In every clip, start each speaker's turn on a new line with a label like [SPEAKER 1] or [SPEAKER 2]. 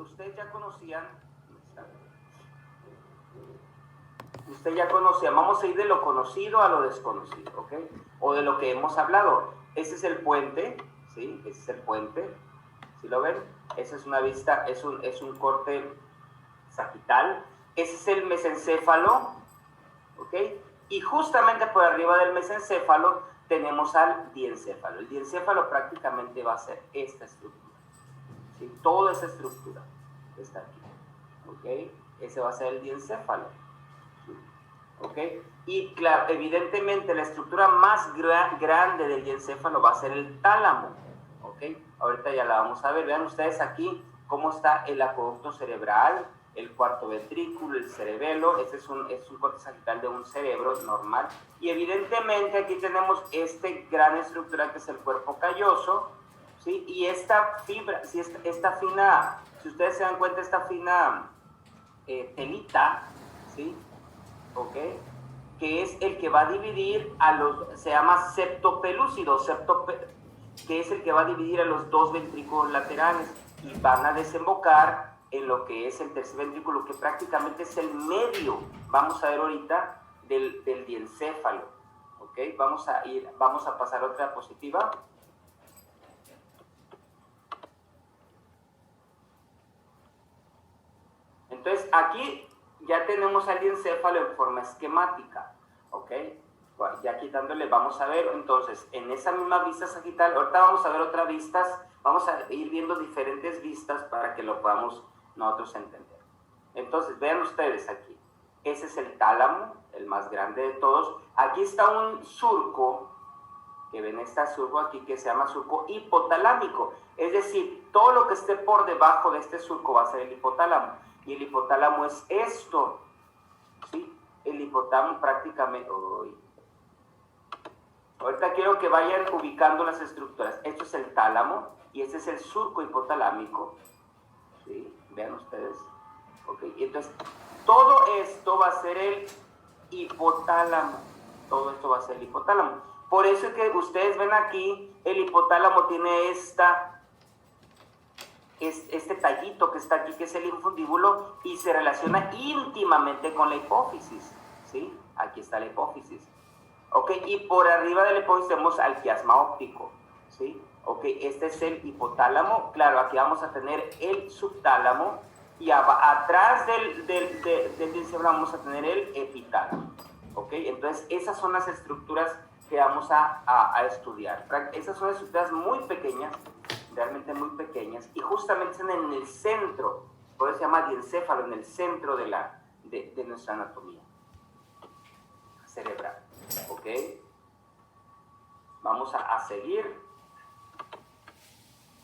[SPEAKER 1] ustedes ya conocían, vamos a ir de lo conocido a lo desconocido, ¿ok? O de lo que hemos hablado. Ese es el puente, ¿sí? Ese es el puente, ¿sí lo ven? Esa es una vista, es un corte sagital. Ese es el mesencéfalo, ¿ok? Y justamente por arriba del mesencéfalo tenemos al diencéfalo. El diencéfalo prácticamente va a ser esta estructura, ¿sí? Toda esa estructura está aquí, ¿ok? Ese va a ser el diencéfalo, ¿sí? ¿Ok? Y claro, evidentemente la estructura más grande del diencéfalo va a ser el tálamo, ¿ok? Ahorita ya la vamos a ver. Vean ustedes aquí cómo está el acueducto cerebral, el cuarto ventrículo, el cerebelo. Este es un corte sagital de un cerebro normal. Y evidentemente aquí tenemos gran estructura que es el cuerpo calloso, ¿sí? Y esta fibra, si ustedes se dan cuenta, esta fina telita, ¿sí? ¿Ok? Que es el que va a dividir se llama septo pelúcido, que es el que va a dividir a los dos ventrículos laterales y van a desembocar en lo que es el tercer ventrículo, que prácticamente es el medio, vamos a ver ahorita, del diencéfalo, ¿ok? Vamos a pasar otra diapositiva. Entonces, aquí ya tenemos al diencéfalo en forma esquemática, ¿ok? Bueno, ya quitándole, vamos a ver, entonces, en esa misma vista sagital, ahorita vamos a ver otras vistas, vamos a ir viendo diferentes vistas para que lo podamos nosotros entender. Entonces, vean ustedes aquí, ese es el tálamo, el más grande de todos. Aquí está un surco, que ven este surco aquí, que se llama surco hipotalámico, es decir, todo lo que esté por debajo de este surco va a ser el hipotálamo. Y el hipotálamo es esto, ¿sí? El hipotálamo prácticamente... Ahorita quiero que vayan ubicando las estructuras. Esto es el tálamo y este es el surco hipotalámico, ¿sí? Vean ustedes. Ok, y entonces todo esto va a ser el hipotálamo. Todo esto va a ser el hipotálamo. Por eso es que ustedes ven aquí, el hipotálamo tiene este tallito que está aquí, que es el infundíbulo, y se relaciona íntimamente con la hipófisis, ¿sí? Aquí está la hipófisis, ¿ok? Y por arriba de la hipófisis tenemos al quiasma óptico, ¿sí? ¿Ok? Este es el hipotálamo. Claro, aquí vamos a tener el subtálamo, y atrás del diencéfalo vamos a tener el epitálamo, ¿ok? Entonces, esas son las estructuras que vamos a estudiar. Esas son estructuras muy pequeñas, realmente muy pequeñas, y justamente están en el centro, por eso se llama diencéfalo, en el centro de nuestra anatomía cerebral, ¿ok? Vamos a seguir.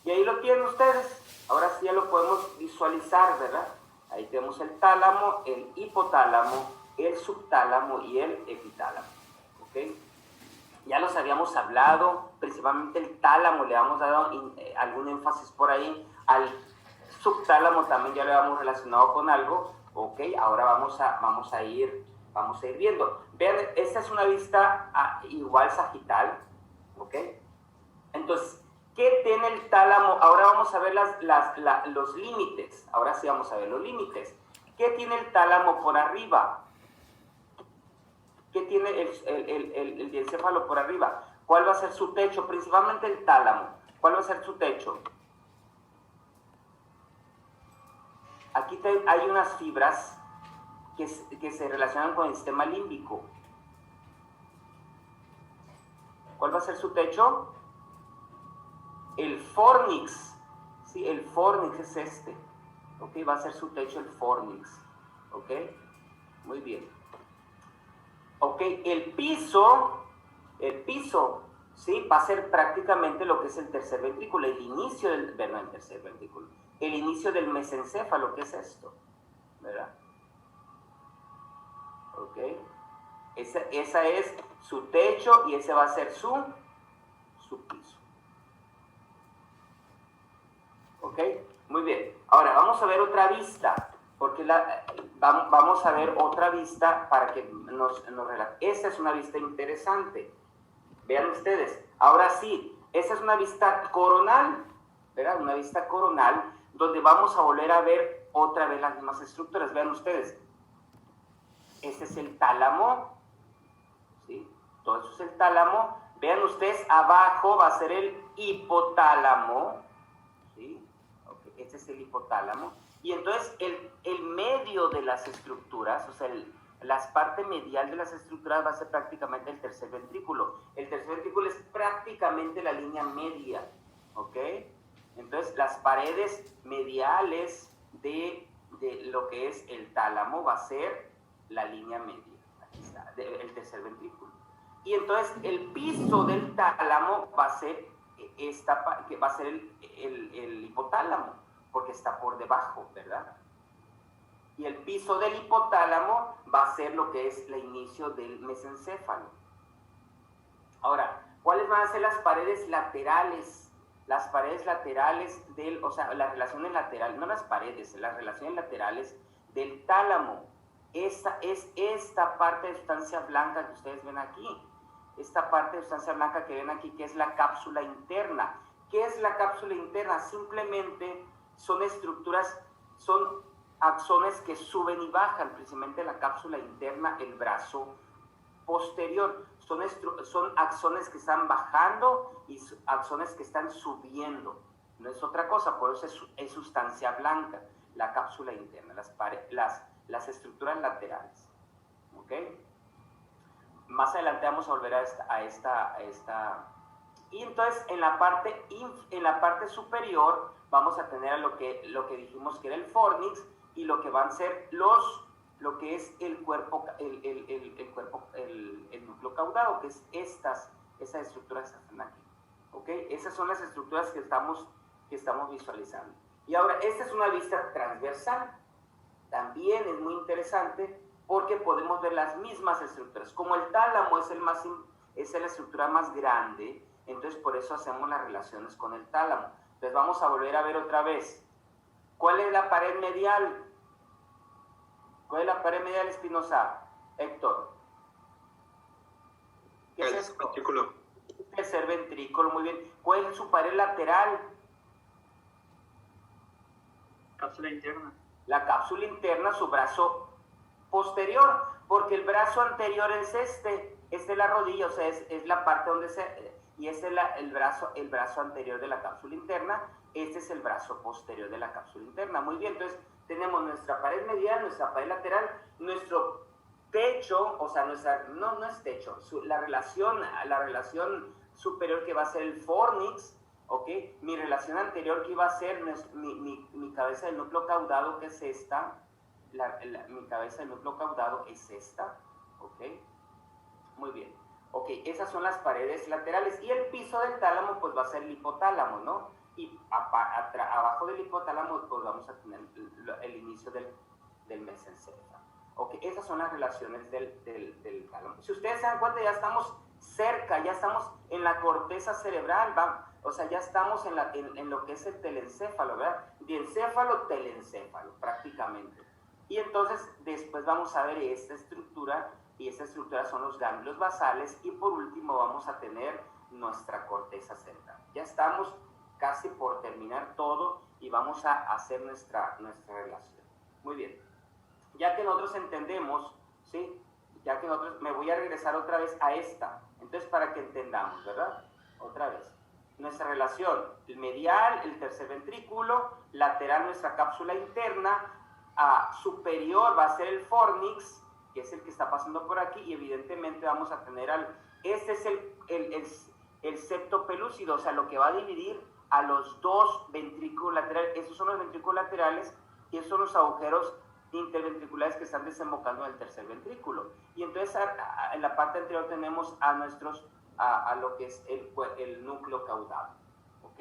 [SPEAKER 1] Y ahí lo tienen ustedes. Ahora sí ya lo podemos visualizar, ¿verdad? Ahí tenemos el tálamo, el hipotálamo, el subtálamo y el epitálamo, ¿ok? Ya los habíamos hablado, principalmente el tálamo le habíamos dado algún énfasis por ahí, al subtálamo también ya lo habíamos relacionado con algo, ¿ok? Ahora vamos a ir viendo. Vean, esta es una vista igual sagital, ¿ok? Entonces, ¿qué tiene el tálamo? Ahora vamos a ver los límites, ahora sí vamos a ver los límites. ¿Qué tiene el tálamo por arriba? ¿Qué tiene el diencéfalo por arriba? ¿Cuál va a ser su techo? Principalmente el tálamo. ¿Cuál va a ser su techo? Aquí hay unas fibras que se relacionan con el sistema límbico. ¿Cuál va a ser su techo? El fornix. Sí, el fornix es este. ¿Ok? Va a ser su techo el fornix. ¿Ok? Muy bien. Ok, el piso, ¿sí? Va a ser prácticamente lo que es el tercer ventrículo, el inicio del mesencéfalo, ¿qué es esto? ¿Verdad? Ok, esa es su techo y ese va a ser su piso. Ok, muy bien. Ahora vamos a ver otra vista, porque vamos a ver otra vista para que nos relaje. Esta es una vista interesante. Vean ustedes. Ahora sí, esta es una vista coronal, ¿verdad? Una vista coronal donde vamos a volver a ver otra vez las mismas estructuras. Vean ustedes, este es el tálamo, ¿sí? Todo eso es el tálamo. Vean ustedes, abajo va a ser el hipotálamo, ¿sí? Okay, este es el hipotálamo. Y entonces el medio de las estructuras, o sea, la parte medial de las estructuras va a ser prácticamente el tercer ventrículo. El tercer ventrículo es prácticamente la línea media, ¿ok? Entonces, las paredes mediales de lo que es el tálamo va a ser la línea media. Aquí está, el tercer ventrículo. Y entonces, el piso del tálamo va a ser el hipotálamo, porque está por debajo, ¿verdad? Y el piso del hipotálamo va a ser lo que es el inicio del mesencéfalo. Ahora, ¿cuáles van a ser las paredes laterales? Las paredes laterales o sea, las relaciones laterales, no las paredes, las relaciones laterales del tálamo. Esta es esta parte de sustancia blanca que ustedes ven aquí. Esta parte de sustancia blanca que ven aquí, que es la cápsula interna. ¿Qué es la cápsula interna? Simplemente son estructuras, son axones que suben y bajan, precisamente la cápsula interna, el brazo posterior. Son axones que están bajando y axones que están subiendo. No es otra cosa, por eso es sustancia blanca, la cápsula interna, las estructuras laterales. ¿Ok? Más adelante vamos a volver a esta. Y entonces en la parte superior vamos a tener lo que dijimos que era el fornix, y lo que van a ser lo que es el cuerpo, el núcleo caudado, que es esas estructuras que están aquí. ¿Ok? Esas son las estructuras que estamos visualizando. Y ahora, esta es una vista transversal. También es muy interesante porque podemos ver las mismas estructuras. Como el tálamo es la estructura más grande, entonces por eso hacemos las relaciones con el tálamo. Entonces vamos a volver a ver otra vez. ¿Cuál es la pared medial? ¿Cuál es la pared medial, Espinosa? Héctor. ¿Qué es esto?
[SPEAKER 2] Ventrículo.
[SPEAKER 1] Tercer ventrículo, muy bien. ¿Cuál es su pared lateral?
[SPEAKER 3] Cápsula interna.
[SPEAKER 1] La cápsula interna, su brazo posterior, porque el brazo anterior es es la rodilla, o sea, es la parte donde y este es el brazo anterior de la cápsula interna, este es el brazo posterior de la cápsula interna. Muy bien, entonces tenemos nuestra pared medial, nuestra pared lateral, nuestro techo, o sea, no es techo, la relación superior que va a ser el fornix, ¿ok? Mi relación anterior que iba a ser mi cabeza del núcleo caudado, que es esta, mi cabeza del núcleo caudado es esta, ¿ok? Muy bien. Ok, esas son las paredes laterales. Y el piso del tálamo, pues va a ser el hipotálamo, ¿no? Y abajo del hipotálamo, pues vamos a tener el inicio del mesencéfalo. Ok, esas son las relaciones del tálamo. Si ustedes se dan cuenta, ya estamos cerca, ya estamos en la corteza cerebral, o sea, ya estamos en lo que es el telencéfalo, ¿verdad? Diencéfalo, telencéfalo, prácticamente. Y entonces, después vamos a ver esta estructura, y esta estructura son los ganglios basales, y por último vamos a tener nuestra corteza cerebral. Ya estamos casi por terminar todo y vamos a hacer nuestra relación. Muy bien. Ya que nosotros entendemos, ¿sí? Ya que nosotros, me voy a regresar otra vez a esta. Entonces, para que entendamos, ¿verdad? Otra vez. Nuestra relación, el medial, el tercer ventrículo, lateral, nuestra cápsula interna, superior va a ser el fornix, que es el que está pasando por aquí, y evidentemente vamos a tener este es el septo pelúcido, o sea, lo que va a dividir a los dos ventrículos laterales. Esos son los ventrículos laterales y esos son los agujeros interventriculares que están desembocando en el tercer ventrículo. Y entonces en la parte anterior tenemos a lo que es el núcleo caudado. ¿Ok?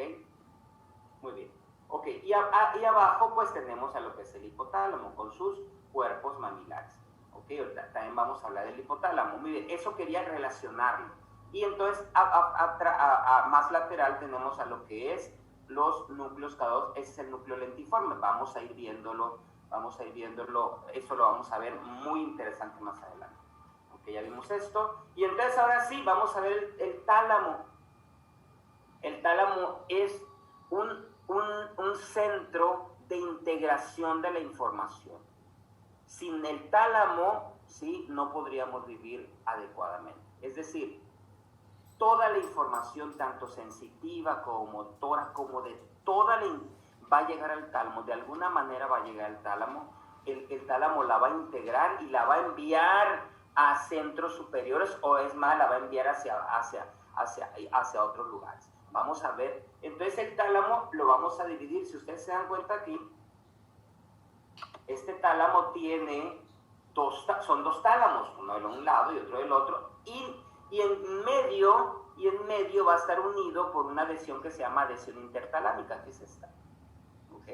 [SPEAKER 1] Muy bien. Ok, y abajo pues tenemos a lo que es el hipotálamo con sus cuerpos mamilares. Ok, también vamos a hablar del hipotálamo. Muy bien, eso quería relacionarlo. Y entonces más lateral tenemos a lo que es los núcleos caudados. Ese es el núcleo lentiforme. Vamos a ir viéndolo, eso lo vamos a ver muy interesante más adelante. Ok, ya vimos esto. Y entonces ahora sí, vamos a ver el tálamo. El tálamo es un centro de integración de la información. Sin el tálamo, ¿sí?, no podríamos vivir adecuadamente. Es decir, toda la información, tanto sensitiva como motora, como de toda va a llegar al tálamo, de alguna manera va a llegar al tálamo, el tálamo la va a integrar y la va a enviar a centros superiores, o es más, la va a enviar hacia otros lugares. Vamos a ver, entonces el tálamo lo vamos a dividir. Si ustedes se dan cuenta aquí, este tálamo tiene son dos tálamos, uno de un lado y otro del otro, y en medio va a estar unido por una adhesión que se llama adhesión intertalámica, que es esta. ¿Ok?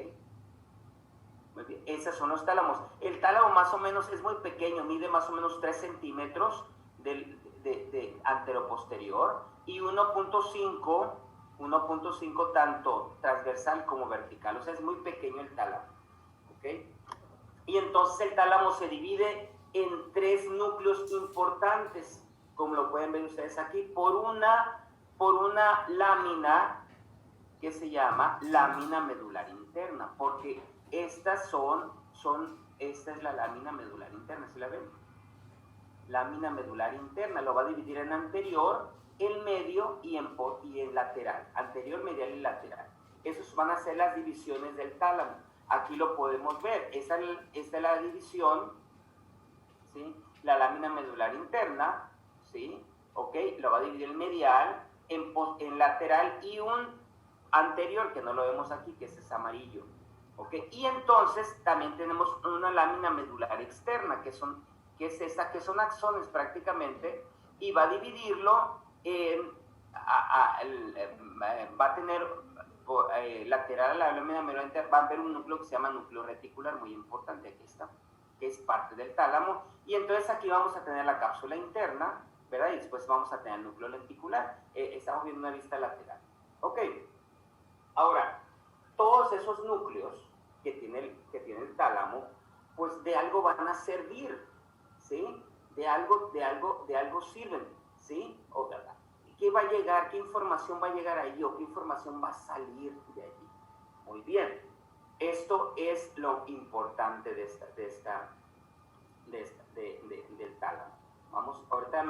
[SPEAKER 1] Muy bien, esos son los tálamos. El tálamo más o menos es muy pequeño, mide más o menos 3 centímetros de anteroposterior y 1.5 tanto transversal como vertical. O sea, es muy pequeño el tálamo. ¿Ok? Y entonces el tálamo se divide en 3 núcleos importantes, como lo pueden ver ustedes aquí, por una lámina que se llama lámina medular interna, porque esta es la lámina medular interna, ¿sí la ven? Lámina medular interna, lo va a dividir en anterior, en medio y en lateral, anterior, medial y lateral. Esos van a ser las divisiones del tálamo. Aquí lo podemos ver, esta es la división, ¿sí? La lámina medular interna, ¿sí? ¿Ok? Lo va a dividir en medial, en lateral y un anterior, que no lo vemos aquí, que es amarillo. ¿Ok? Y entonces también tenemos una lámina medular externa, que son axones prácticamente, y va a dividirlo va a tener lateral a la lámina medular interna, va a haber un núcleo que se llama núcleo reticular, muy importante, aquí está, que es parte del tálamo, y entonces aquí vamos a tener la cápsula interna, ¿verdad? Y después vamos a tener el núcleo lenticular. Estamos viendo una vista lateral. Ok, ahora, todos esos núcleos que tiene el tálamo, pues de algo van a servir, ¿sí? De algo sirven, ¿sí? ¿Qué va a llegar? ¿Qué información va a llegar ahí? ¿O qué información va a salir de allí? Muy bien. Esto es lo importante del tálamo. Vamos, ahorita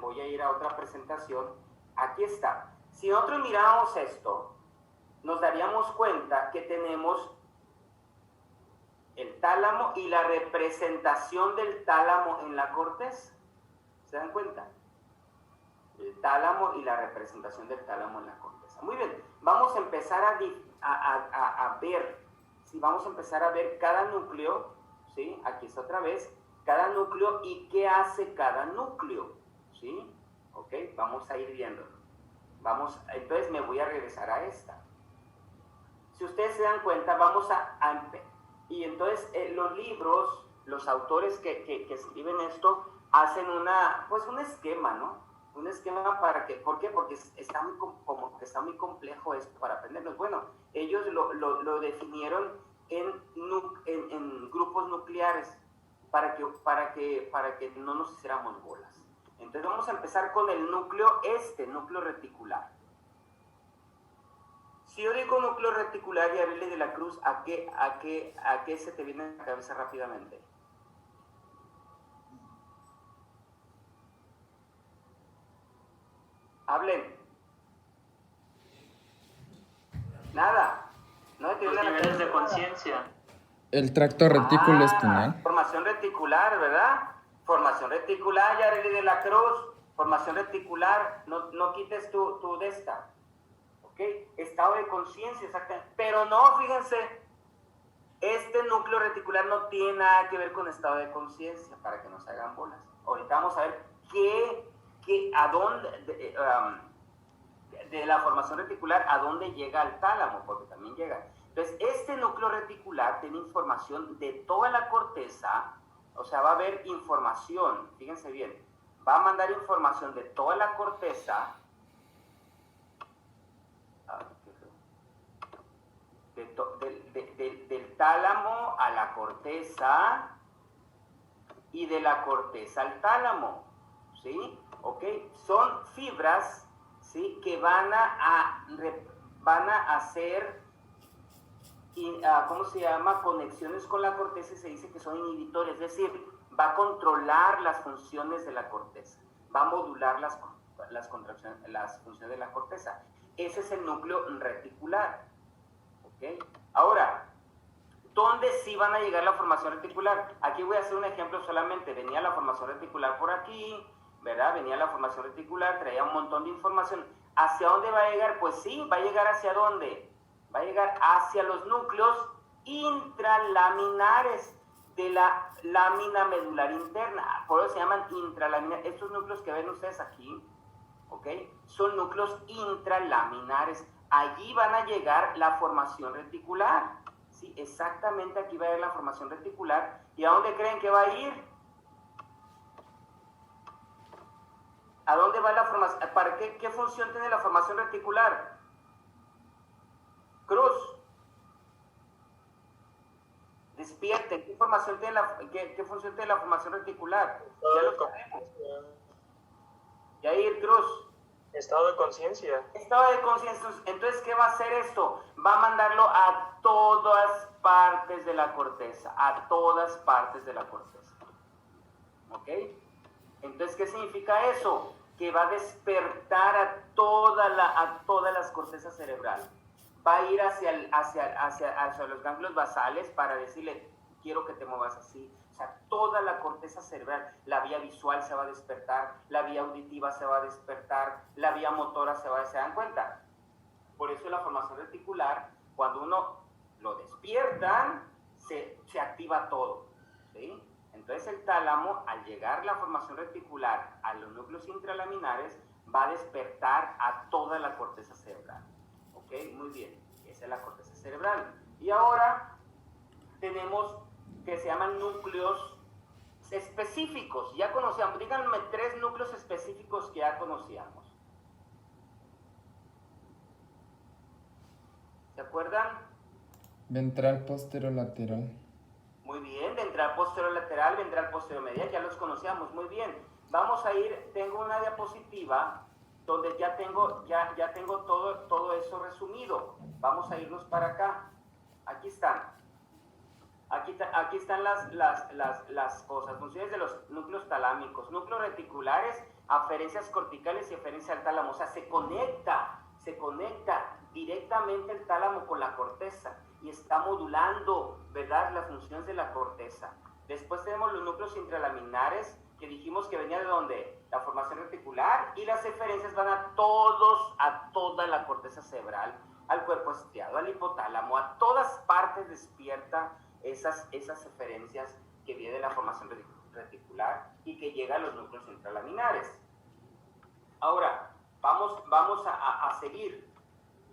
[SPEAKER 1] voy a ir a otra presentación. Aquí está. Si nosotros miramos esto, nos daríamos cuenta que tenemos el tálamo y la representación del tálamo en la corteza. ¿Se dan cuenta? El tálamo y la representación del tálamo en la corteza. Muy bien, vamos a empezar a ver, ¿sí? Vamos a empezar a ver cada núcleo, ¿sí? Aquí está otra vez, cada núcleo y qué hace cada núcleo, ¿sí? Ok, vamos a ir viendo. Entonces me voy a regresar a esta. Si ustedes se dan cuenta, y entonces los libros, los autores que escriben esto, hacen un esquema, ¿no? Un esquema para que, ¿por qué? Porque está muy complejo esto para aprenderlo. Bueno, ellos lo definieron en grupos nucleares para que no nos hiciéramos bolas. Entonces vamos a empezar con el núcleo reticular. Si yo digo núcleo reticular y Arely de la Cruz, ¿a qué se te viene a la cabeza rápidamente? Hablen. Nada. No te
[SPEAKER 3] Los niveles de conciencia.
[SPEAKER 2] El tracto retículo espinal.
[SPEAKER 1] Formación reticular, ¿verdad? Formación reticular, Yareli de la Cruz. Formación reticular, no quites tu de esta. ¿Ok? Estado de conciencia, exactamente. Pero no, fíjense, este núcleo reticular no tiene nada que ver con estado de conciencia, para que no se hagan bolas. Ahorita vamos a ver a dónde, de la formación reticular, a dónde llega el tálamo, porque también llega. Entonces, este núcleo reticular tiene información de toda la corteza, o sea, va a haber información, fíjense bien, va a mandar información de toda la corteza, del tálamo a la corteza y de la corteza al tálamo, ¿sí? ¿Ok? Son fibras, ¿sí?, que van a hacer ¿cómo se llama? Conexiones con la corteza y se dice que son inhibitores, es decir, va a controlar las funciones de la corteza, va a modular las funciones de la corteza. Ese es el núcleo reticular. ¿Okay? Ahora, ¿dónde sí van a llegar la formación reticular? Aquí voy a hacer un ejemplo solamente. Venía la formación reticular por aquí, ¿verdad? Venía la formación reticular, traía un montón de información. ¿Hacia dónde va a llegar? Pues sí, va a llegar ¿hacia dónde? Va a llegar hacia los núcleos intralaminares de la lámina medular interna. Por eso se llaman intralaminares. Estos núcleos que ven ustedes aquí, ¿ok? Son núcleos intralaminares. Allí van a llegar la formación reticular. Sí, exactamente aquí va a ir la formación reticular. ¿Y a dónde creen que va a ir? ¿A dónde va la formación? ¿Para qué función tiene la formación reticular? Cruz. Despierten. ¿Qué función tiene la formación reticular? Ya lo sabemos. Yair, Cruz.
[SPEAKER 4] Estado de conciencia.
[SPEAKER 1] Estado de conciencia. Entonces, ¿qué va a hacer esto? Va a mandarlo a todas partes de la corteza. A todas partes de la corteza. ¿Ok? Entonces, ¿qué significa eso? Que va a despertar a todas las cortezas cerebrales. Va a ir hacia los ganglios basales para decirle, quiero que te muevas así. O sea, toda la corteza cerebral, la vía visual se va a despertar, la vía auditiva se va a despertar, la vía motora ¿se dan cuenta? Por eso la formación reticular, cuando uno lo despiertan, se activa todo, ¿sí? Entonces el tálamo, al llegar la formación reticular a los núcleos intralaminares, va a despertar a toda la corteza cerebral. ¿Ok? Muy bien, esa es la corteza cerebral. Y ahora tenemos que se llaman núcleos específicos. Ya conocíamos, díganme 3 núcleos específicos que ya conocíamos. ¿Se acuerdan?
[SPEAKER 2] Ventral posterolateral.
[SPEAKER 1] Muy bien, ventral posterolateral, ventral posteromedial, ya los conocíamos, muy bien. Vamos a ir, tengo una diapositiva donde ya tengo todo eso resumido. Vamos a irnos para acá. Aquí están. Aquí están las cosas, funciones de los núcleos talámicos, núcleos reticulares, aferencias corticales y aferencia al tálamo. O sea, se conecta directamente el tálamo con la corteza y está modulando, ¿verdad?, las funciones de la corteza. Después tenemos los núcleos intralaminares, que dijimos que venía de ¿dónde? La formación reticular, y las eferencias van a toda la corteza cerebral, al cuerpo estriado, al hipotálamo, a todas partes despierta esas eferencias que vienen de la formación reticular y que llegan a los núcleos intralaminares. Ahora, vamos a seguir.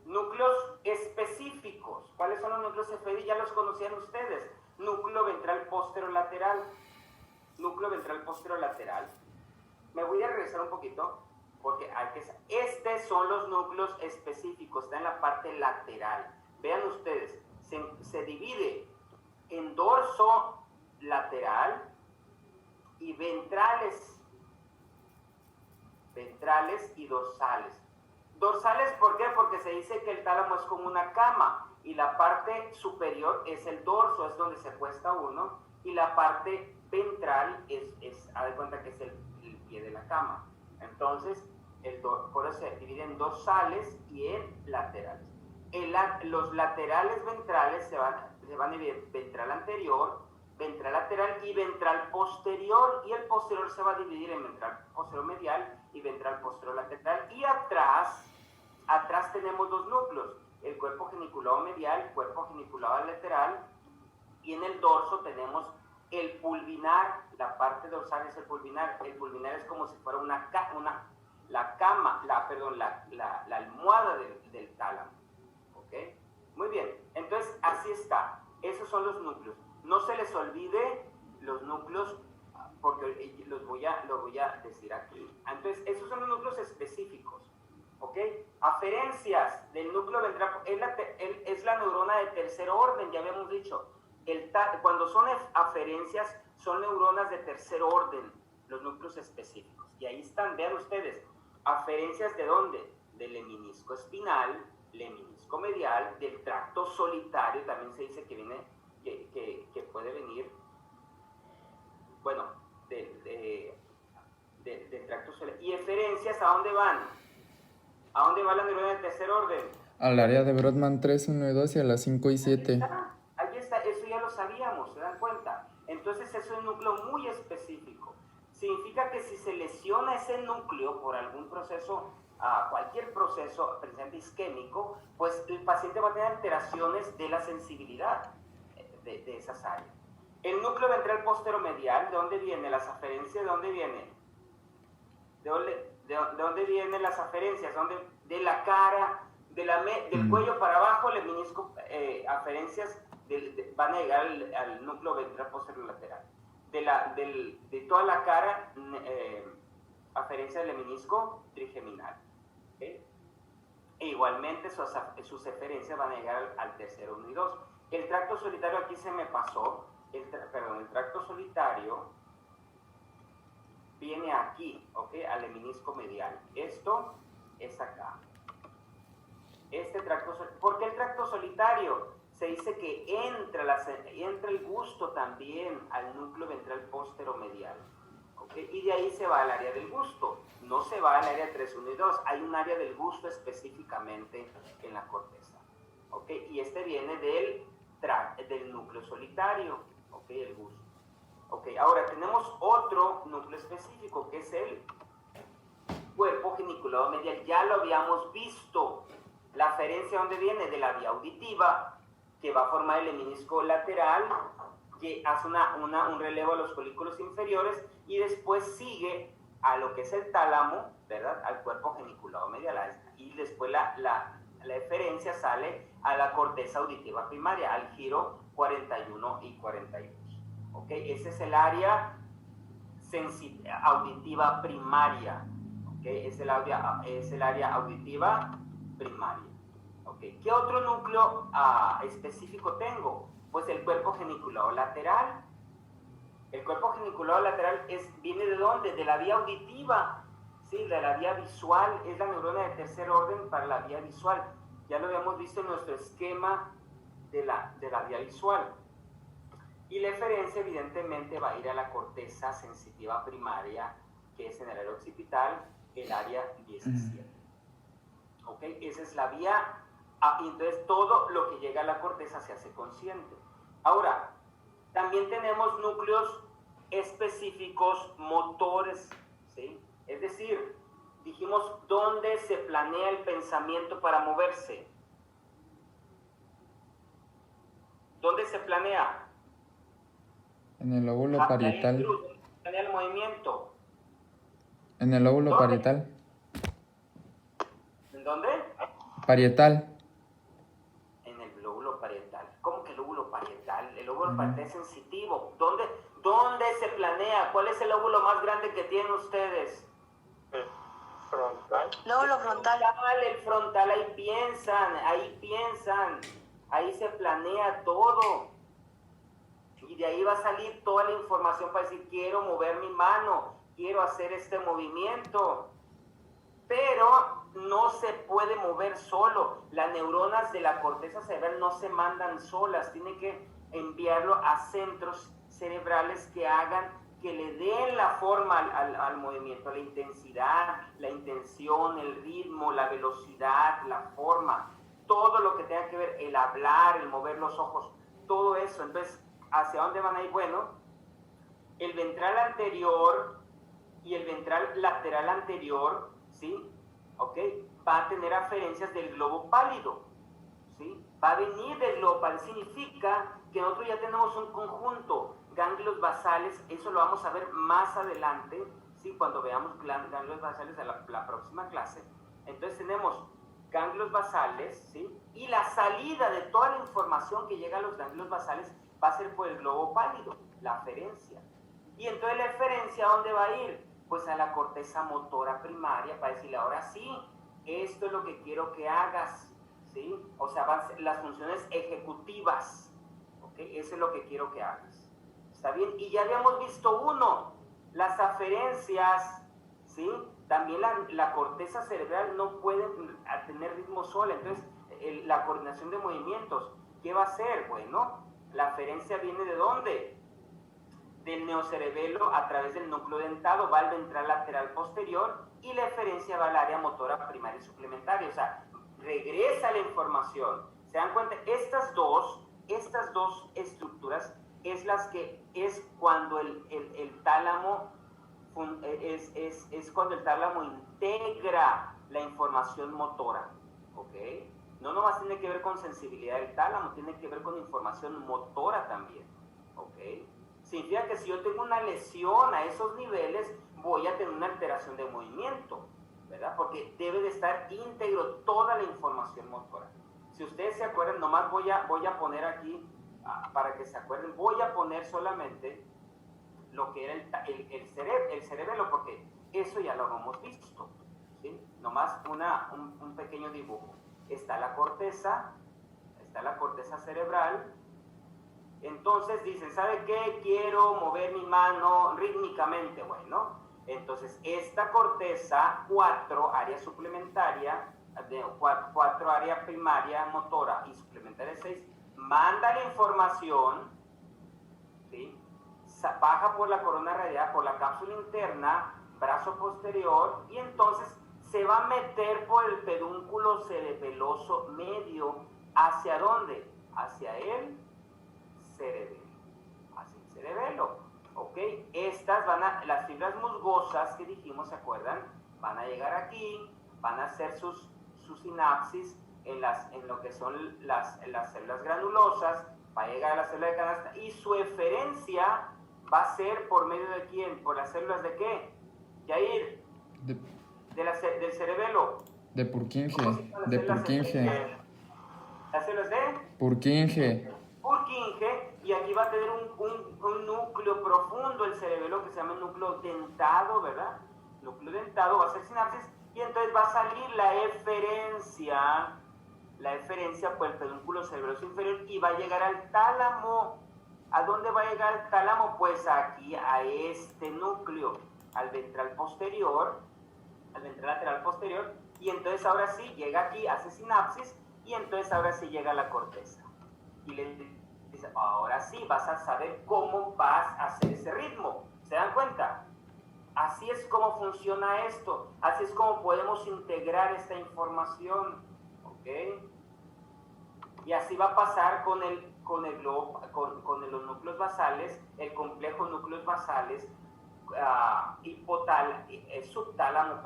[SPEAKER 1] Núcleos específicos. ¿Cuáles son los núcleos específicos? Ya los conocían ustedes. Núcleo ventral posterolateral. Núcleo ventral posterolateral. Me voy a regresar un poquito porque estos son los núcleos específicos. Está en la parte lateral. Vean ustedes, se divide en dorso lateral y ventrales y dorsales. Dorsales, ¿por qué? Porque se dice que el tálamo es como una cama y la parte superior es el dorso, es donde se acuesta uno, y la parte ventral haz de cuenta que es el pie de la cama. Entonces, por eso se divide en dorsales y en laterales. Los laterales ventrales se van a dividir ventral anterior, ventral lateral y ventral posterior, y el posterior se va a dividir en ventral posterior medial y ventral posterior lateral. Y atrás tenemos 2 núcleos, el cuerpo geniculado medial, cuerpo geniculado lateral, y en el dorso tenemos el pulvinar. La parte dorsal es el pulvinar es como si fuera la almohada del tálamo. ¿Ok? Muy bien, entonces así está. Esos son los núcleos. No se les olvide los núcleos, porque lo voy a decir aquí. Entonces, esos son los núcleos específicos. ¿Ok? Aferencias del núcleo ventral es la neurona de tercer orden, ya habíamos dicho. Cuando son aferencias, son neuronas de tercer orden, los núcleos específicos. Y ahí están, vean ustedes, aferencias ¿de dónde? Del lemnisco espinal, lemnisco leministco medial, del tracto solitario, también se dice que viene, que puede venir, bueno, del tracto solitario. ¿Y eferencias a dónde van? ¿A dónde va la neurona de tercer orden?
[SPEAKER 2] Al área de Brodmann 3, 1 y 2 y a las 5 y 7.
[SPEAKER 1] Ahí está, eso ya lo sabíamos, ¿se dan cuenta? Entonces es un núcleo muy específico. Significa que si se lesiona ese núcleo por algún proceso, cualquier proceso presente isquémico, pues el paciente va a tener alteraciones de la sensibilidad de esas áreas. El núcleo ventral posteromedial, ¿de dónde viene? Las aferencias, ¿de dónde viene? ¿De dónde vienen las aferencias? De la cara, del cuello para abajo, el menisco, aferencias van a llegar al núcleo ventral posterolateral. De toda la cara, aferencia del menisco trigeminal. ¿Okay? E igualmente sus eferencias van a llegar al tercero 1 y 2. El tracto solitario aquí se me pasó. El tracto solitario viene aquí, ¿ok? Al menisco medial. Esto es acá. ¿Por qué el tracto solitario? Se dice que entra el gusto también al núcleo ventral posteromedial. ¿Okay? Y de ahí se va al área del gusto. No se va al área 3, 1 y 2. Hay un área del gusto específicamente en la corteza. ¿Okay? Y este viene del núcleo solitario. ¿Okay? El gusto. ¿Okay? Ahora tenemos otro núcleo específico que es el cuerpo geniculado medial. Ya lo habíamos visto. La aferencia, ¿dónde viene? De la vía auditiva, que va a formar el menisco lateral, que hace un relevo a los folículos inferiores y después sigue a lo que es el tálamo, ¿verdad? Al cuerpo geniculado medial. Y después la eferencia sale a la corteza auditiva primaria, al giro 41 y 42. ¿Ok? Ese es el área auditiva primaria. ¿Ok? Es el área auditiva primaria. ¿Okay? ¿Qué otro núcleo específico tengo? Pues el cuerpo geniculado lateral. El cuerpo geniculado lateral viene ¿de dónde? De la vía auditiva, ¿sí? De la vía visual. Es la neurona de tercer orden para la vía visual. Ya lo habíamos visto en nuestro esquema de la vía visual. Y la eferencia evidentemente va a ir a la corteza sensitiva primaria, que es en el área occipital, el área 17. ¿Ok? Esa es la vía. Entonces todo lo que llega a la corteza se hace consciente. Ahora, también tenemos núcleos específicos motores, ¿sí? Es decir, dijimos dónde se planea el pensamiento para moverse. ¿Dónde se planea?
[SPEAKER 2] En el lóbulo parietal.
[SPEAKER 1] ¿Dónde se planea el movimiento?
[SPEAKER 2] En el lóbulo parietal.
[SPEAKER 1] ¿En dónde?
[SPEAKER 2] Parietal.
[SPEAKER 1] En el lóbulo parietal. ¿Cómo que el lóbulo parietal? El lóbulo parietal es sensitivo. ¿Dónde se planea? ¿Cuál es el lóbulo más grande que tienen ustedes?
[SPEAKER 4] El frontal.
[SPEAKER 5] Lóbulo frontal.
[SPEAKER 1] El frontal, ahí piensan. Ahí se planea todo. Y de ahí va a salir toda la información para decir, quiero mover mi mano, quiero hacer este movimiento. Pero no se puede mover solo. Las neuronas de la corteza cerebral no se mandan solas. Tienen que enviarlo a centros cerebrales que le den la forma al movimiento, la intensidad, la intención, el ritmo, la velocidad, la forma. Todo lo que tenga que ver, el hablar, el mover los ojos, todo eso. Entonces, ¿hacia dónde van a ir? Bueno, el ventral anterior y el ventral lateral anterior, ¿sí? ¿Ok? Va a tener aferencias del globo pálido, ¿sí? Va a venir del globo pálido. Significa que nosotros ya tenemos un conjunto, ganglios basales, eso lo vamos a ver más adelante, ¿sí? Cuando veamos ganglios basales en la próxima clase. Entonces tenemos ganglios basales, ¿sí? Y la salida de toda la información que llega a los ganglios basales va a ser por el globo pálido, la aferencia. Y entonces la eferencia, ¿a dónde va a ir? Pues a la corteza motora primaria para decirle, ahora sí, esto es lo que quiero que hagas, ¿sí? O sea, van a ser las funciones ejecutivas, ¿ok? Eso es lo que quiero que hagas. ¿Está bien? Y ya habíamos visto uno, las aferencias, ¿sí? También la corteza cerebral no puede tener ritmo sola, entonces la coordinación de movimientos. ¿Qué va a hacer? Bueno, la aferencia viene ¿de dónde? Del neocerebelo a través del núcleo dentado, va al ventral lateral posterior y la eferencia va al área motora primaria y suplementaria. O sea, regresa la información. ¿Se dan cuenta? Estas dos estructuras es las que es cuando el tálamo es cuando el tálamo integra la información motora, ¿ok? No nomás tiene que ver con sensibilidad del tálamo, tiene que ver con información motora también, ¿ok? Significa que si yo tengo una lesión a esos niveles, voy a tener una alteración de movimiento, ¿verdad? Porque debe de estar íntegro toda la información motora. Si ustedes se acuerdan, nomás voy a poner aquí, para que se acuerden, voy a poner solamente lo que era el cerebelo, porque eso ya lo hemos visto, ¿sí? Nomás un pequeño dibujo. Está la corteza cerebral. Entonces dicen, ¿sabe qué? Quiero mover mi mano rítmicamente. Bueno, entonces esta corteza, 4 áreas suplementarias, 4 áreas primaria motora y suplementaria 6, manda la información, ¿sí? Baja por la corona radial, por la cápsula interna, brazo posterior, y entonces se va a meter por el pedúnculo cerebeloso medio. ¿Hacia dónde? Hacia el cerebelo. Hacia el cerebelo. ¿Ok? Estas las fibras musgosas que dijimos, ¿se acuerdan? Van a llegar aquí, van a hacer sus sinapsis en lo que son las células granulosas, va a llegar a la célula de canasta, y su eferencia va a ser por medio de quién, por las células de qué, Yair, del cerebelo,
[SPEAKER 2] de Purkinje, de Purkinje,
[SPEAKER 1] las células de
[SPEAKER 2] Purkinje,
[SPEAKER 1] y aquí va a tener un núcleo profundo el cerebelo que se llama el núcleo dentado, ¿verdad? Núcleo dentado va a ser sinapsis, y entonces va a salir la eferencia por el pedúnculo cerebroso inferior y va a llegar al tálamo. ¿A dónde va a llegar el tálamo? Pues aquí, a este núcleo, al ventral posterior, al ventral lateral posterior, y entonces ahora sí llega aquí, hace sinapsis, y entonces ahora sí llega a la corteza. Y le dice, ahora sí vas a saber cómo vas a hacer ese ritmo. ¿Se dan cuenta? Así es como funciona esto, así es como podemos integrar esta información, ¿ok? Y así va a pasar con los núcleos basales, el complejo núcleos basales, subtálamo,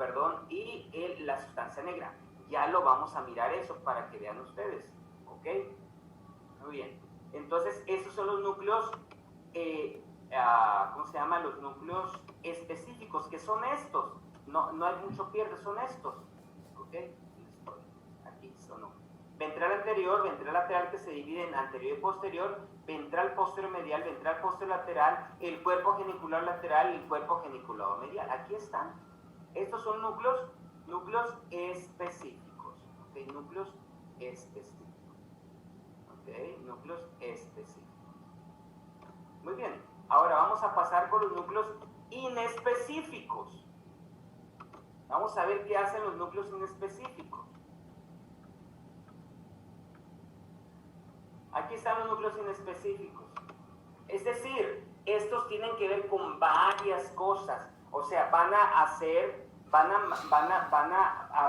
[SPEAKER 1] y la sustancia negra. Ya lo vamos a mirar eso para que vean ustedes, ¿ok? Muy bien. Entonces, esos son los núcleos, ¿cómo se llaman? Los núcleos específicos, que son estos. No hay mucho pierde, son estos, ¿ok? Aquí son ventral anterior, ventral lateral, que se divide en anterior y posterior, ventral posterior medial, ventral posterior lateral, el cuerpo genicular lateral y el cuerpo geniculado medial. Aquí están. Estos son núcleos específicos. ¿Ok? Núcleos específicos. ¿Ok? Núcleos específicos. Muy bien. Ahora vamos a pasar con los núcleos inespecíficos. Vamos a ver qué hacen los núcleos inespecíficos. Aquí están los núcleos inespecíficos. Es decir, estos tienen que ver con varias cosas. O sea, van a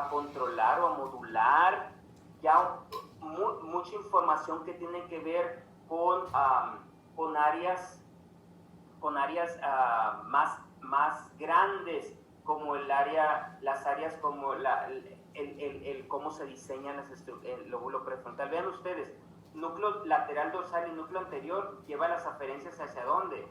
[SPEAKER 1] controlar o a modular ya mucha información que tiene que ver con áreas más grandes, como las áreas como cómo se diseñan el lóbulo prefrontal. Vean ustedes, núcleo lateral dorsal y núcleo anterior lleva las aferencias ¿hacia dónde?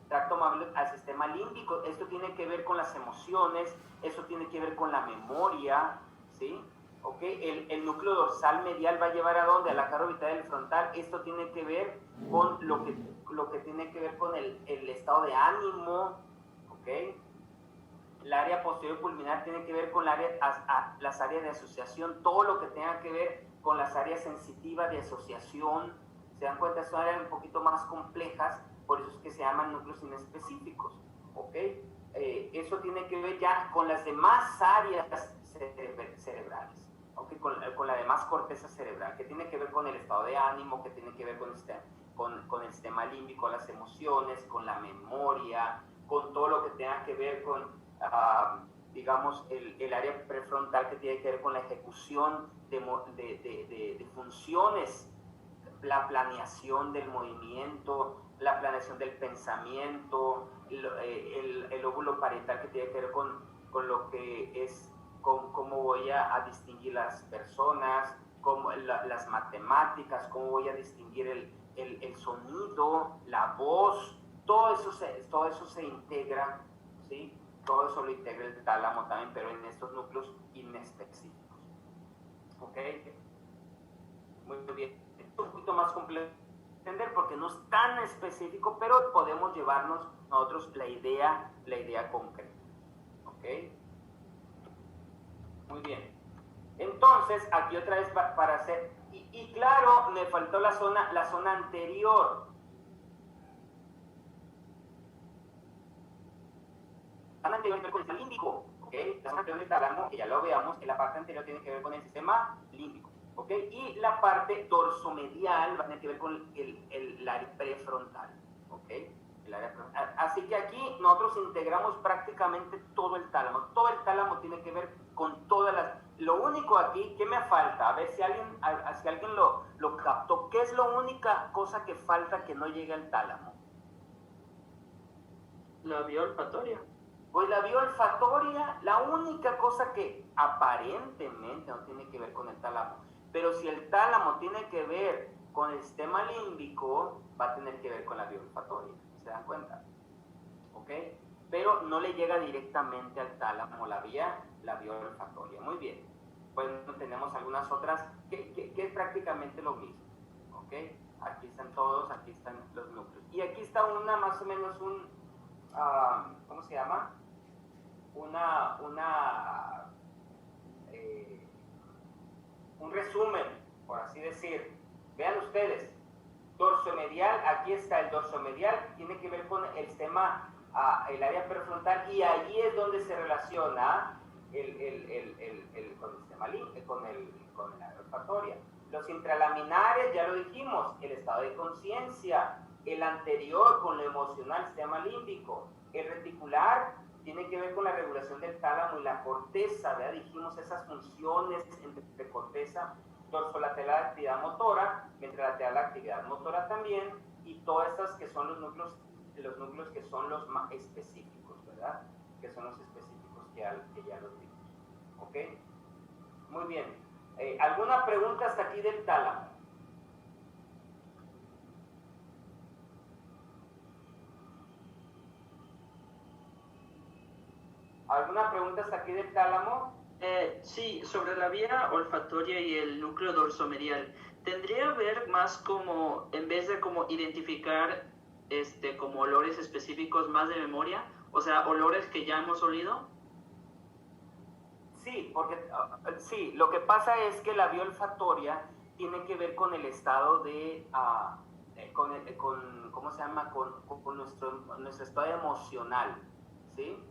[SPEAKER 1] Tracto amable al sistema límbico. Esto tiene que ver con las emociones, eso tiene que ver con la memoria, ¿sí? ¿Ok? El núcleo dorsal medial va a llevar ¿a dónde? A la cara orbital del frontal. Esto tiene que ver con lo que tiene que ver con el estado de ánimo, ¿ok? El área posterior pulmonar tiene que ver con las áreas de asociación, todo lo que tenga que ver con las áreas sensitivas de asociación. Se dan cuenta, son áreas un poquito más complejas, por eso es que se llaman núcleos inespecíficos, ¿ok? Eso tiene que ver ya con las demás áreas cerebrales. ¿okay? Con la demás corteza cerebral, que tiene que ver con el estado de ánimo, que tiene que ver con el sistema límbico, las emociones, con la memoria, con todo lo que tenga que ver con, digamos, el área prefrontal, que tiene que ver con la ejecución de funciones, la planeación del movimiento, la planeación del pensamiento, el óvulo parietal, que tiene que ver con lo que es, cómo voy a distinguir las personas, las matemáticas, cómo voy a distinguir el sonido, la voz, todo eso se integra, ¿sí? Todo eso lo integra el tálamo también, pero en estos núcleos inespecíficos. ¿Ok? Muy bien. Es un poquito más complejo de entender porque no es tan específico, pero podemos llevarnos nosotros la idea concreta. ¿Ok? Muy bien. Entonces, aquí otra vez para hacer... Y claro, me faltó la zona anterior. La zona anterior tiene que ver con el sistema límbico, ¿ok? La zona anterior del tálamo, que ya lo veamos, en la parte anterior tiene que ver con el sistema límbico, ¿ok? Y la parte dorsomedial va a tener que ver con el área prefrontal, ¿ok? El área prefrontal. Así que aquí nosotros integramos prácticamente todo el tálamo. Todo el tálamo tiene que ver con todas las... Lo único aquí, ¿qué me falta? A ver si alguien lo captó. ¿Qué es la única cosa que falta que no llegue al tálamo?
[SPEAKER 3] La vía olfatoria.
[SPEAKER 1] Pues la vía olfatoria, la única cosa que aparentemente no tiene que ver con el tálamo. Pero si el tálamo tiene que ver con el sistema límbico, va a tener que ver con la vía olfatoria. ¿Se dan cuenta? ¿Ok? Pero no le llega directamente al tálamo la vía olfatoria. Muy bien. Pues tenemos algunas otras que es prácticamente lo mismo. ¿Ok? Aquí están todos, aquí están los núcleos. Y aquí está una más o menos ¿cómo se llama? Un resumen, por así decir. Vean ustedes, dorsomedial, aquí está el dorsomedial, tiene que ver con el sistema, el área prefrontal, y allí es donde se relaciona con el sistema con el área olfatoria. Los intralaminares, ya lo dijimos, el estado de conciencia, el anterior con lo emocional, sistema límbico, el reticular tiene que ver con la regulación del tálamo y la corteza, ¿verdad? Dijimos esas funciones entre corteza, dorsolateral, actividad motora, ventrolateral, la actividad motora también, y todas estas que son los núcleos que son los más específicos, ¿verdad? Que son los específicos que ya los vimos. ¿Ok? Muy bien. ¿Alguna pregunta hasta aquí del tálamo? ¿Alguna pregunta hasta aquí del tálamo?
[SPEAKER 3] Sí, sobre la vía olfatoria y el núcleo dorsomedial. ¿Tendría que ver más como, en vez de como identificar como olores específicos, más de memoria? O sea, olores que ya hemos olido.
[SPEAKER 1] Sí, porque sí, lo que pasa es que la vía olfatoria tiene que ver con el estado de, ¿cómo se llama? Con nuestro estado emocional, ¿sí?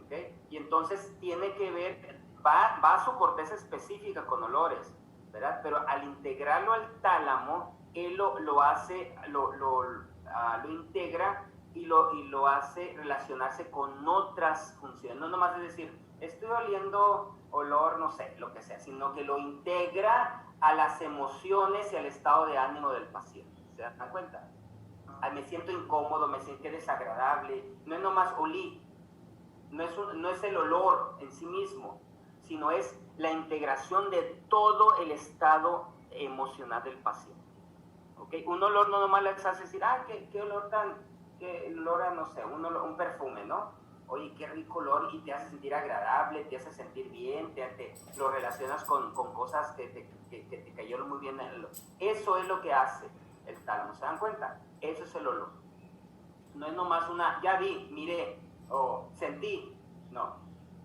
[SPEAKER 1] ¿Okay? Y entonces tiene que ver, va a su corteza específica con olores, ¿verdad? Pero al integrarlo al tálamo, él lo hace, lo integra y lo hace relacionarse con otras funciones. No nomás es decir, estoy oliendo olor, no sé, lo que sea, sino que lo integra a las emociones y al estado de ánimo del paciente. ¿Se dan cuenta? Me siento incómodo, me siento desagradable, no es nomás olí. No es el olor en sí mismo, sino es la integración de todo el estado emocional del paciente. ¿Okay? Un olor no nomás le hace decir, qué olor a, no sé, un perfume, ¿no? Oye, qué rico olor, y te hace sentir agradable, te hace sentir bien, lo relacionas con cosas que te cayeron muy bien. Eso es lo que hace el tálamo, ¿se dan cuenta? Eso es el olor. No es nomás ya vi, miré, sentí, no.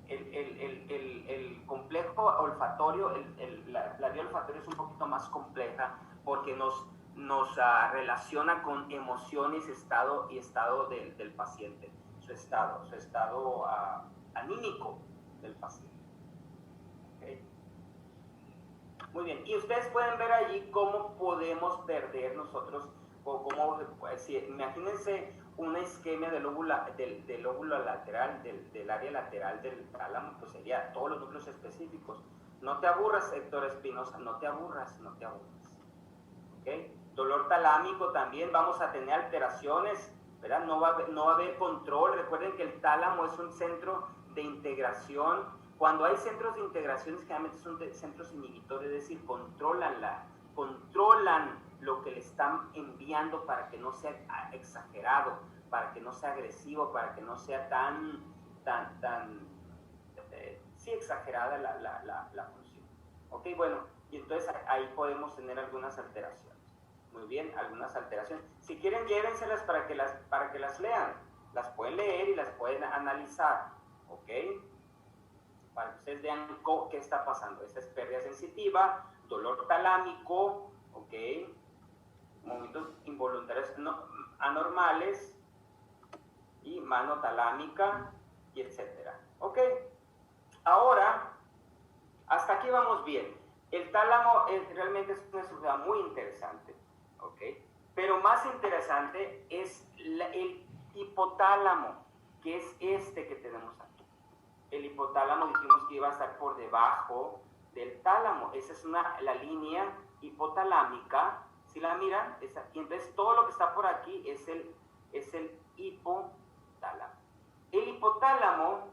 [SPEAKER 1] El complejo olfatorio, la vía olfatoria es un poquito más compleja porque nos relaciona con emociones, estado del paciente, su estado anímico del paciente. ¿Okay? Muy bien, y ustedes pueden ver allí cómo podemos perder nosotros, o cómo, si, imagínense una isquemia del lóbulo lateral, del área lateral del tálamo, pues sería todos los núcleos específicos. No te aburras, Héctor Espinosa, no te aburras, no te aburras. ¿Okay? Dolor talámico también, vamos a tener alteraciones, ¿verdad? No va a haber control. Recuerden que el tálamo es un centro de integración. Cuando hay centros de integración, generalmente son centros inhibitores, es decir, controlan lo que le están enviando para que no sea exagerado, para que no sea agresivo, para que no sea tan sí, exagerada la función. Ok, bueno, y entonces ahí podemos tener algunas alteraciones. Muy bien, algunas alteraciones. Si quieren, llévenselas para que las lean. Las pueden leer y las pueden analizar. Ok, para que ustedes vean qué está pasando. Esta es pérdida sensitiva, dolor talámico, ok, movimientos involuntarios anormales y mano talámica, y etcétera. Ok, ahora, hasta aquí vamos bien. El tálamo realmente es una estructura muy interesante, ok, pero más interesante es el hipotálamo, que es este que tenemos aquí. El hipotálamo dijimos que iba a estar por debajo del tálamo. Esa es la línea hipotalámica. Si la miran, y entonces todo lo que está por aquí es el hipotálamo. El hipotálamo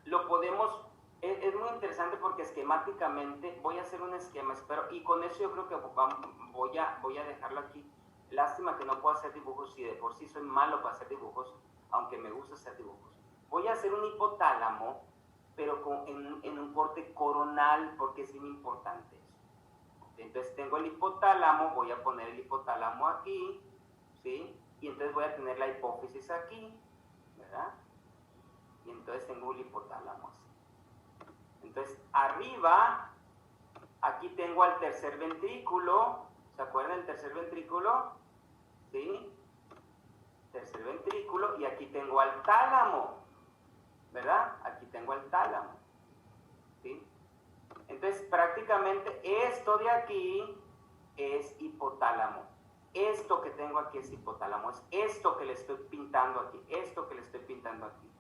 [SPEAKER 1] lo podemos, es muy interesante porque esquemáticamente, voy a hacer un esquema, espero, y con eso yo creo que voy a dejarlo aquí. Lástima que no puedo hacer dibujos, y de por sí soy malo para hacer dibujos, aunque me gusta hacer dibujos. Voy a hacer un hipotálamo, pero en un corte coronal, porque es muy importante eso. Entonces tengo el hipotálamo, voy a poner el hipotálamo aquí, ¿sí? Y entonces voy a tener la hipófisis aquí, ¿verdad? Y entonces tengo el hipotálamo así. Entonces arriba, aquí tengo al tercer ventrículo, ¿se acuerdan del tercer ventrículo? ¿Sí? Tercer ventrículo, y aquí tengo al tálamo, ¿verdad? Aquí tengo el tálamo, ¿sí? Entonces, prácticamente esto de aquí es hipotálamo. Esto que tengo aquí es hipotálamo. Es esto que le estoy pintando aquí. Esto que le estoy pintando aquí.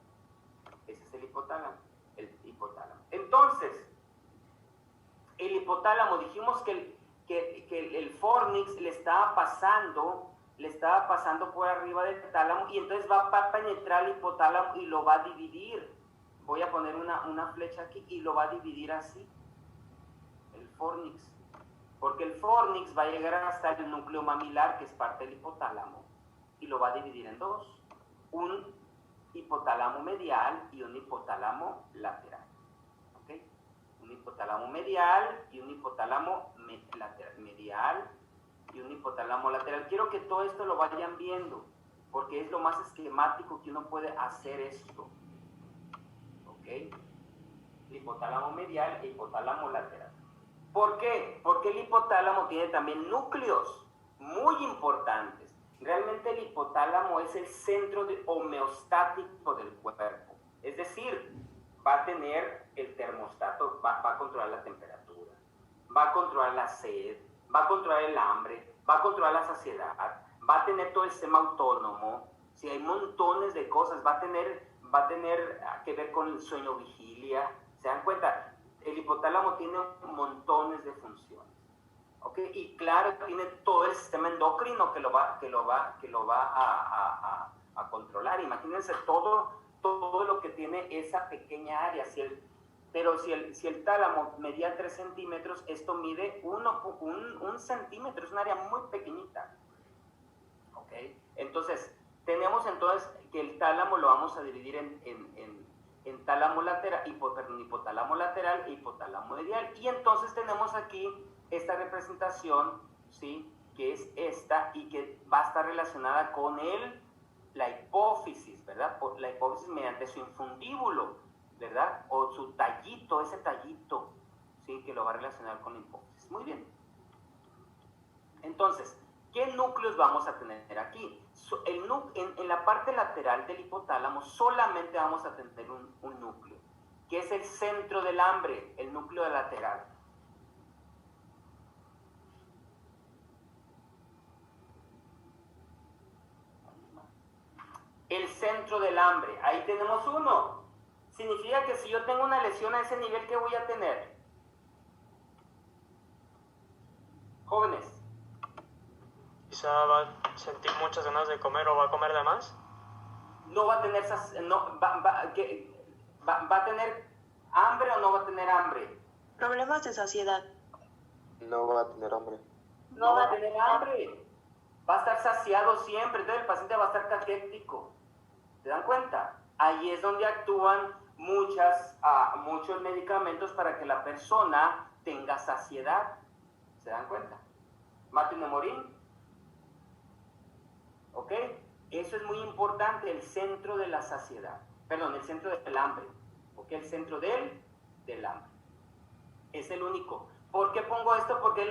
[SPEAKER 1] Ese es el hipotálamo. El hipotálamo. Entonces, el hipotálamo, dijimos que el fornix le estaba pasando por arriba del tálamo, y entonces va a penetrar el hipotálamo y lo va a dividir. Voy a poner una flecha aquí y lo va a dividir así, el fornix, porque el fornix va a llegar hasta el núcleo mamilar, que es parte del hipotálamo, y lo va a dividir en dos: un hipotálamo medial y un hipotálamo lateral. ¿Ok? Un hipotálamo medial y un hipotálamo medial y un hipotálamo lateral. Quiero que todo esto lo vayan viendo, porque es lo más esquemático que uno puede hacer esto. ¿Ok? El hipotálamo medial e hipotálamo lateral. ¿Por qué? Porque el hipotálamo tiene también núcleos muy importantes. Realmente el hipotálamo es el centro homeostático del cuerpo. Es decir, va a tener el termostato, va a controlar la temperatura, va a controlar la sed, va a controlar el hambre, va a controlar la saciedad, va a tener todo el sistema autónomo. Si hay montones de cosas, va a tener que ver con el sueño vigilia. ¿Se dan cuenta? El hipotálamo tiene montones de funciones. ¿Ok? Y claro, tiene todo el sistema endocrino que lo va a controlar. Imagínense todo lo que tiene esa pequeña área. Pero si el tálamo medía 3 centímetros, esto mide 1 centímetro, es un área muy pequeñita. ¿Ok? Entonces, tenemos que el tálamo lo vamos a dividir en tálamo lateral, hipotálamo lateral e hipotálamo medial. Y entonces tenemos aquí esta representación, ¿sí? Que es esta, y que va a estar relacionada con la hipófisis, ¿verdad? La hipófisis mediante su infundíbulo, ¿verdad? O su tallito, ese tallito, ¿sí? Que lo va a relacionar con la hipófisis. Muy bien. Entonces, ¿qué núcleos vamos a tener aquí? En la parte lateral del hipotálamo solamente vamos a tener un núcleo, que es el centro del hambre, el núcleo lateral. centro del hambre. Ahí tenemos uno. Significa que si yo tengo una lesión a ese nivel, ¿qué voy a tener? Jóvenes.
[SPEAKER 4] Quizá va a sentir muchas ganas de comer o va a comer de más.
[SPEAKER 1] No va a tener, va a tener hambre o no va a tener hambre.
[SPEAKER 5] Problemas de saciedad.
[SPEAKER 6] No va a tener hambre.
[SPEAKER 1] No va a tener hambre. Va a estar saciado siempre. Entonces el paciente va a estar caquético. ¿Se dan cuenta? Ahí es donde actúan muchos medicamentos para que la persona tenga saciedad. ¿Se dan cuenta? Martin de Morín. ¿Ok? Eso es muy importante, el centro de la saciedad. Perdón, el centro del hambre. ¿Ok? El centro del hambre. Es el único. ¿Por qué pongo esto? Porque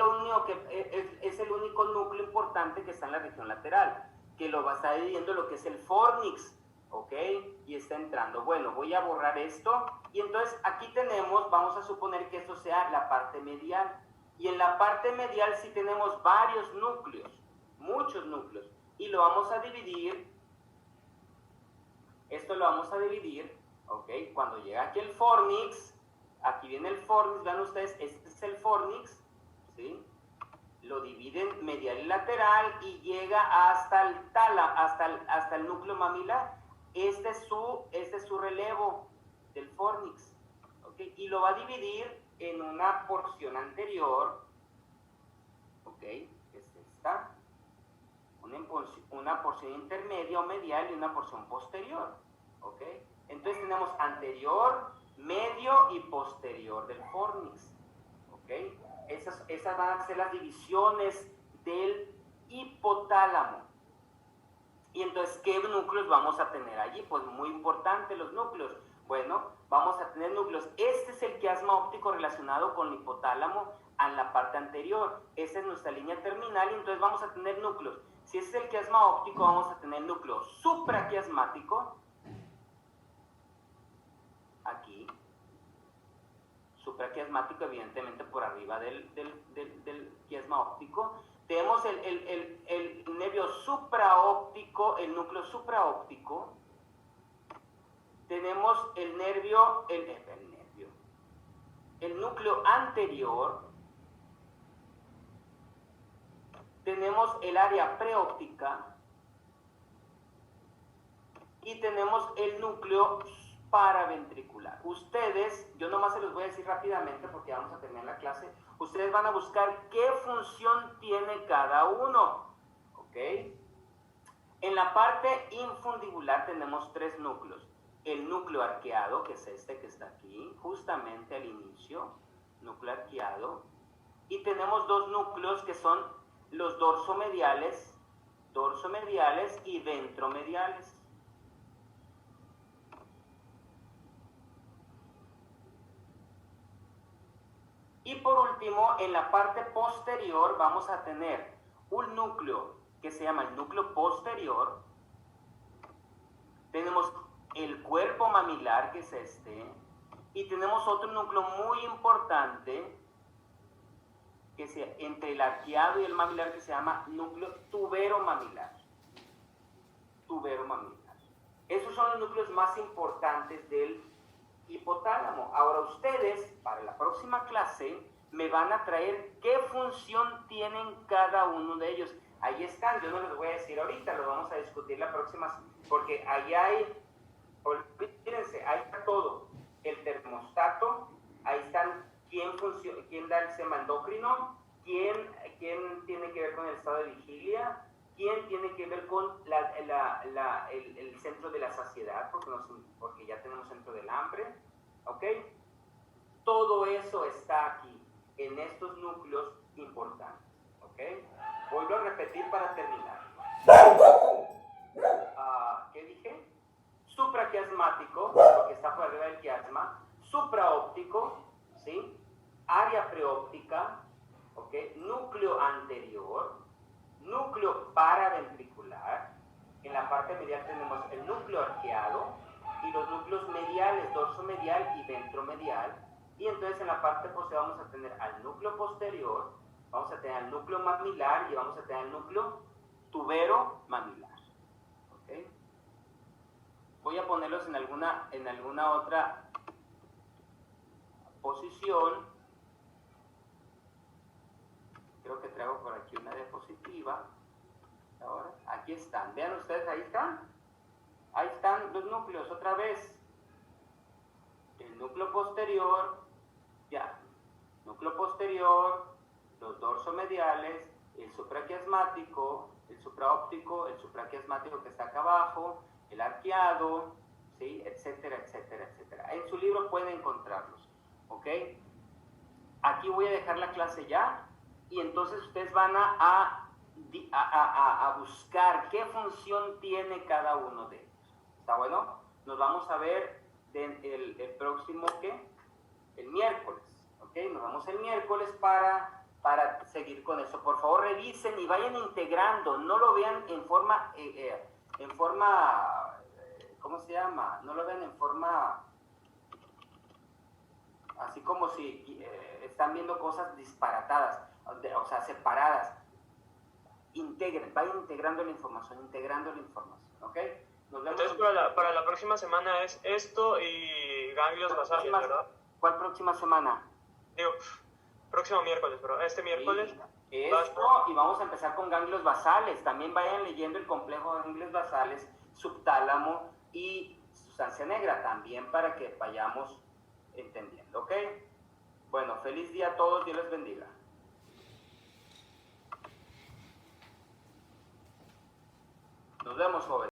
[SPEAKER 1] es el único núcleo importante que está en la región lateral, que lo va a estar dividiendo lo que es el fornix. ¿Ok? Y está entrando. Bueno, voy a borrar esto. Y entonces aquí tenemos, vamos a suponer que esto sea la parte medial. Y en la parte medial sí tenemos varios núcleos, muchos núcleos. Y lo vamos a dividir. Esto lo vamos a dividir, ¿ok? Cuando llega aquí el fornix, aquí viene el fornix, vean ustedes, este es el fornix, ¿sí? Lo dividen medial y lateral y llega hasta el hasta el núcleo mamilar. Este es su relevo del fornix, ¿ok? Y lo va a dividir en una porción anterior, ¿ok? Que es esta. Una porción intermedia o medial y una porción posterior, ¿ok? Entonces tenemos anterior, medio y posterior del fornix, ¿ok? Esas van a ser las divisiones del hipotálamo. Y entonces, ¿qué núcleos vamos a tener allí? Pues muy importante los núcleos. Bueno, vamos a tener núcleos. Este es el quiasma óptico relacionado con el hipotálamo en la parte anterior. Esa es nuestra línea terminal y entonces vamos a tener núcleos. Si ese es el quiasma óptico, vamos a tener núcleo supraquiasmático, aquí, supraquiasmático evidentemente por arriba del quiasma óptico. Tenemos el nervio supraóptico, el núcleo supraóptico. Tenemos el núcleo anterior. Tenemos el área preóptica y tenemos el núcleo paraventricular. Ustedes, yo nomás se los voy a decir rápidamente porque vamos a terminar la clase, ustedes van a buscar qué función tiene cada uno, ¿ok? En la parte infundibular tenemos tres núcleos. El núcleo arqueado, que es este que está aquí, justamente al inicio, núcleo arqueado, y tenemos dos núcleos que son los dorsomediales y ventromediales. Y por último, en la parte posterior vamos a tener un núcleo que se llama el núcleo posterior. Tenemos el cuerpo mamilar, que es este, y tenemos otro núcleo muy importante que sea entre el arqueado y el mamilar, que se llama núcleo tuberomamilar. Tuberomamilar. Esos son los núcleos más importantes del hipotálamo. Ahora ustedes, para la próxima clase, me van a traer qué función tienen cada uno de ellos. Ahí están, yo no les voy a decir ahorita, lo vamos a discutir la próxima, porque ahí hay, olvídense, ahí está todo. El termostato, ahí están quién da el sistema endocrino, quién tiene que ver con el estado de vigilia, quién tiene que ver con el centro de la saciedad, porque ya tenemos centro del hambre, ¿ok? Todo eso está aquí, en estos núcleos importantes, ¿ok? Vuelvo a repetir para terminar. ¿Qué dije? Supraquiasmático, porque está por arriba del quiasma, supraóptico, ¿sí? Área preóptica, ¿ok? Núcleo anterior, núcleo paraventricular. En la parte medial tenemos el núcleo arqueado y los núcleos mediales, dorsomedial y ventromedial. Y entonces en la parte posterior vamos a tener al núcleo posterior, vamos a tener al núcleo mamilar y vamos a tener el núcleo tuberomamilar. ¿Ok? ponerlos en alguna otra posición. Creo que traigo por aquí una diapositiva. Ahora, aquí están. Vean ustedes, ahí están. Ahí están los núcleos, otra vez. El núcleo posterior, ya. Núcleo posterior, los dorsomediales, el supraquiasmático, el supraóptico, el supraquiasmático que está acá abajo, el arqueado, ¿sí? Etcétera, etcétera, etcétera. En su libro pueden encontrarlos, ¿ok? Aquí voy a dejar la clase ya y entonces ustedes van a buscar qué función tiene cada uno de ellos. ¿Está bueno? Nos vamos a ver el próximo, ¿qué? El miércoles, ¿ok? Nos vemos el miércoles para seguir con eso. Por favor, revisen y vayan integrando. No lo vean en forma, ¿cómo se llama? No lo vean en forma, así como si están viendo cosas disparatadas, o sea, separadas. Integren, vayan integrando la información, ¿ok? Nos vemos.
[SPEAKER 4] Entonces para la próxima semana es esto y ganglios basales, ¿verdad?
[SPEAKER 1] ¿Cuál próxima semana?
[SPEAKER 4] Digo, próximo miércoles, pero este miércoles.
[SPEAKER 1] Sí, esto, y vamos a empezar con ganglios basales. También vayan leyendo el complejo de ganglios basales, subtálamo y sustancia negra, también para que vayamos entendiendo, ¿ok? Bueno, feliz día a todos, Dios les bendiga. Nos vemos, jóvenes.